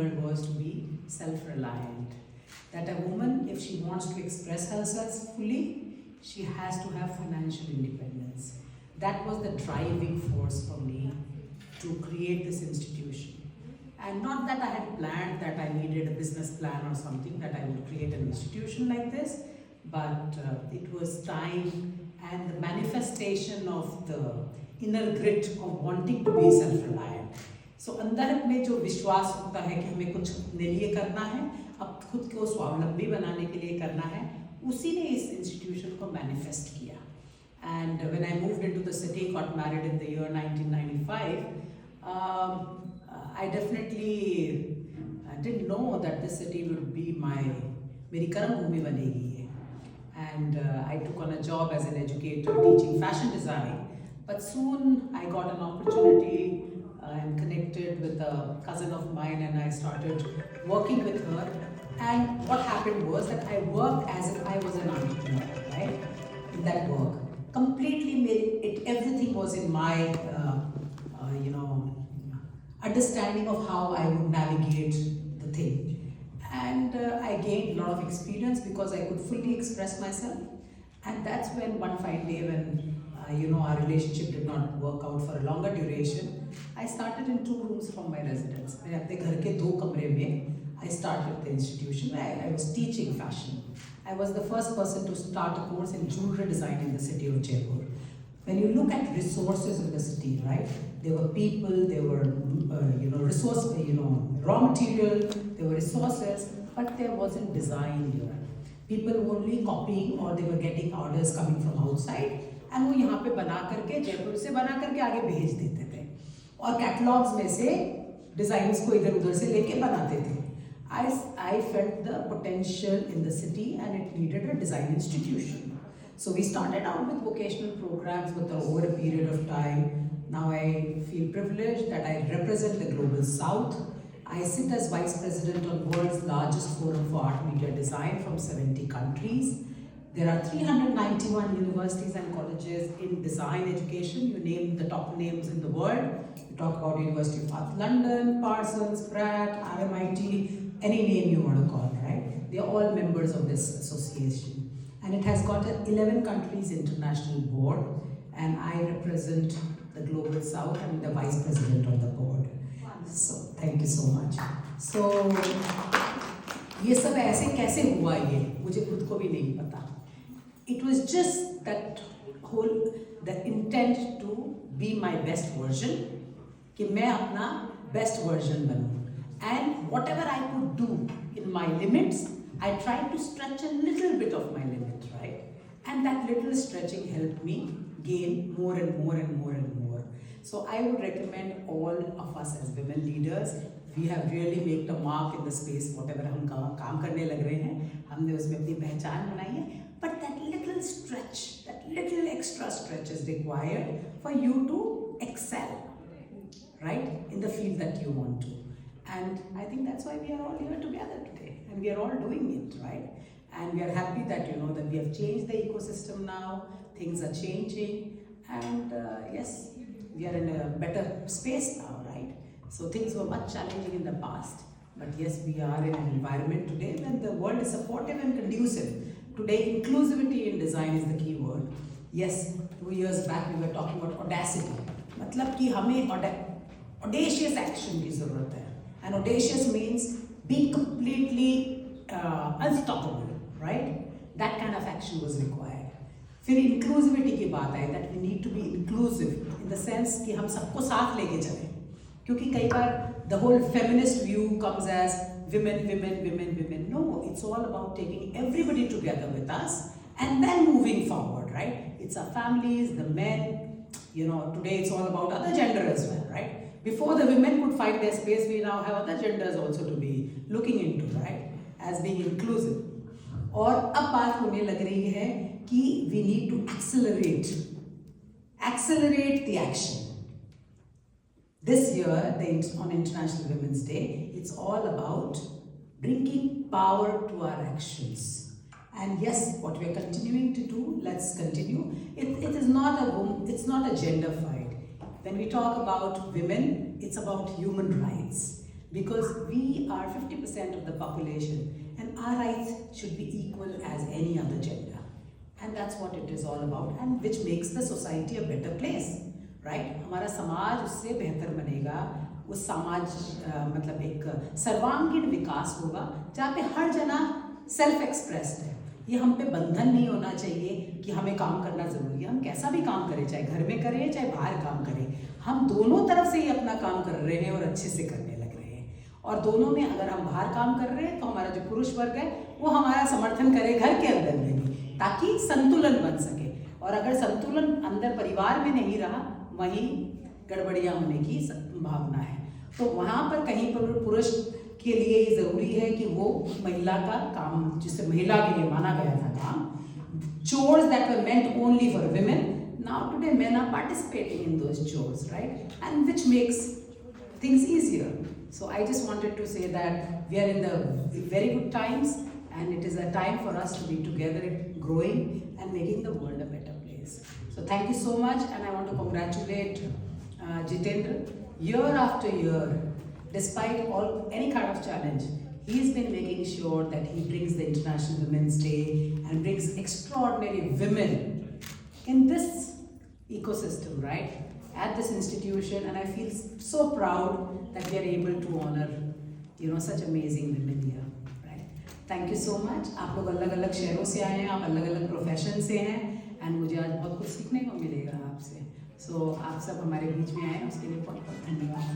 learned was to be self-reliant. That a woman, if she wants to express herself fully, she has to have financial independence. That was the driving force for me to create this institution. And not that I had planned that I needed a business plan or something, that I would create an institution like this, but it was time and the manifestation of the inner grit of wanting to be self-reliant. So अंदर में जो विश्वास होता है कि हमें कुछ अपने लिए करना है, अब खुद को स्वावलंबी बनाने के लिए करना है, उसी ने इस इंस्टीट्यूशन को मैनिफेस्ट किया. And when I moved into the city, got married in the year 1995, I definitely didn't know that this city would be मेरी कर्म भूमि बनेगी ये. And I took on a job as an educator teaching fashion design. But soon I got an opportunity and connected with a cousin of mine, and I started working with her. And what happened was that I worked as if I was an entrepreneur, right? In that work, completely made it. Everything was in my, understanding of how I would navigate the thing. And I gained a lot of experience because I could fully express myself. And that's when one fine day when our relationship did not work out for a longer duration, I started in 2 rooms from my residence. I अपने घर के 2 कमरे में I started the institution. I was teaching fashion. I was the first person to start a course in jewelry design in the city of Jaipur. When you look at resources in the city, right? There were people, there were raw material, there were resources, but there wasn't design here. People were only copying, or they were getting orders coming from outside, and वो यहाँ पे बना करके जयपुर से बना करके आगे भेज देते थे, और कैटलॉग्स में से डिजाइन्स को इधर उधर से लेके बनाते थे. I felt the potential in the city and it needed a design institution. So we started out with vocational programs, but over a period of time, now I feel privileged that I represent the Global South. I sit as Vice President on world's largest forum for art media design from 70 countries. There are 391 universities and colleges in design education. You name the top names in the world. You talk about University of North London, Parsons, Pratt, RMIT, any name you want to call, right? They are all members of this association. And it has got 11 countries international board, and I represent the Global South and the Vice President of the board. So thank you so much. So ये सब ऐसे कैसे हुआ ये मुझे खुद को भी नहीं पता. It was just that the intent to be my best version, कि मैं अपना best version बनूं. And whatever I could do in my limits, I tried to stretch a little bit of my limit, right? And that little stretching helped me gain more and more and more and more. So I would recommend all of us as women leaders, we have really made a mark in the space, whatever हम काम करने लग रहे हैं, हमने उसमें अपनी पहचान बनाई है. But that little stretch, that little extra stretch is required for you to excel, right? In the field that you want to. And I think that's why we are all here together today, and we are all doing it, right? And we are happy that that we have changed the ecosystem now. Things are changing, and yes, we are in a better space now, right? So things were much challenging in the past, but yes, we are in an environment today when the world is supportive and conducive. Today, inclusivity in design is the key word. Yes, 2 years back we were talking about audacity. मतलब कि हमें audacious action की ज़रूरत है. And audacious means being completely unstoppable, right? That kind of action was required. फिर inclusivity की बात आई, that we need to be inclusive in the sense कि हम सबको साथ लेके चलें. क्योंकि कई बार the whole feminist view comes as women. No, it's all about taking everybody together with us and then moving forward, right? It's our families, the men. Today it's all about other gender as well, right? Before the women could find their space, we now have other genders also to be looking into, right? As being inclusive. और अब बात होने लग रही है कि we need to accelerate the action. This year, on International Women's Day, it's all about bringing power to our actions. And yes, what we're continuing to do, let's continue. It is not a gender fight. When we talk about women, it's about human rights. because we are 50% of the population and our rights should be equal as any other gender, and that's what it is all about, and which makes the society a better place, right? हमारा समाज उससे बेहतर बनेगा, उस समाज मतलब एक सर्वांगीण विकास होगा जहाँ पे हर जना सेल्फ एक्सप्रेस्ड है। ये हम पे बंधन नहीं होना चाहिए कि हमें काम करना ज़रूरी है। हम कैसा भी काम करें, चाहे घर में करें चाहे बाहर काम करें, हम दोनों तरफ से ही अपना काम कर रहे हैं और अच्छे से करने लग रहे हैं। और दोनों में अगर हम बाहर काम कर रहे हैं तो हमारा जो पुरुष वर्ग है वो हमारा समर्थन करे घर के अंदर में भी, ताकि संतुलन बन सके। और अगर संतुलन अंदर परिवार में नहीं रहा, वहीं गड़बड़ियाँ होने की संभावना है। तो वहाँ पर कहीं पर पुरुष के लिए ये ज़रूरी है कि वो महिला का काम, जिसे महिला के लिए माना गया था काम, chores that were meant only for women, now today men are participating in those chores, right? And which makes things easier. So I just wanted to say that we are in the very good times, and it is a time for us to be together, growing and making the world a better place. So thank you so much, and I want to congratulate Jitendra. Year after year, despite any kind of challenge, he's been making sure that he brings the International Women's Day and brings extraordinary women in this ecosystem, right, at this institution, and I feel so proud that we are able to honor, such amazing women here, right? Thank you so much. आप लोग अलग-अलग शहरों से आए हैं, आप अलग-अलग profession से हैं, and मुझे आज बहुत कुछ सीखने को मिलेगा आपसे। So आप सब हमारे बीच में आए, उसके लिए बहुत बहुत धन्यवाद।